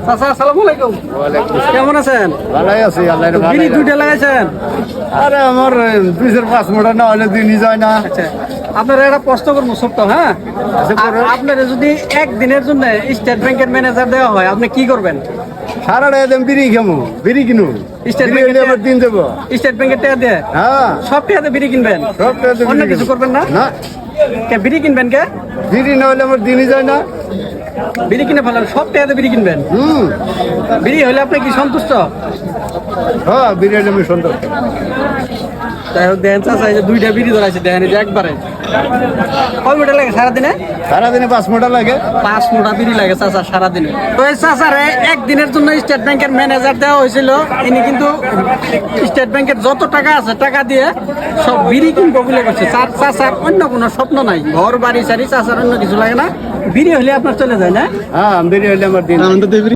চাচা আসসালামু আলাইকুম। কেমন আছেন? ভালোই আছি, আল্লাহর ভালো। বিড়ি দুইটা লাগাইছেন? আরে আমার 2-5 মোটা না হলে দিনই যায় না। আচ্ছা, আপনারা একটা প্রশ্ন করবো ছোট্ট, হ্যাঁ? আপনারা যদি একদিনের জন্য স্টেট ব্যাংকের ম্যানেজার দেওয়া হয়, আপনি কি করবেন? সারাটা একদম বিড়ি খামো, বিড়ি কিনু। স্টেট বিড়ি হলে আবার দিন দেবো। স্টেট ব্যাংকের টাকা দিয়ে হ্যাঁ, সব টাকাতে বিড়ি কিনবেন? সব টাকাতে বিড়ি অন্য কিনবো। কিছু করবেন না? না, কে বিড়ি কিনবেন কে? বিড়ি না হলে আমার দিনই যায় না। বিড়ি কিনে ফেলেন, সব টাকাতে বিড়ি কিনবেন? বিড়ি হলে আপনি কি সন্তুষ্ট? হ্যাঁ, বিড়ি হলে আমি সন্তুষ্ট। তাই হোক, দেখেন চাচা, এই যে দুইটা বিড়ি ধরাইছে, দেখেন এই যে একবারে। কয় মোটা লাগে সারাদিনে? সারাদিনে 5 মোটা লাগে। 5 মোটা বিড়ি লাগে চাচা সারাদিনে। তো এই চাচারে একদিনের জন্য স্টেট ব্যাংকের ম্যানেজার দেওয়া হয়েছিল। ইনি কিন্তু স্টেট ব্যাংকের যত টাকা আছে টাকা দিয়ে সব বিড়ি কিনবো বলে করছে। চাচার অন্য কোনো স্বপ্ন নাই, ঘর বাড়ি সারি চাচার অন্য কিছু লাগে না। বিড়ি হলে আপনার চলে যায় না? হ্যাঁ, বিড়ি হলে আমার দিন।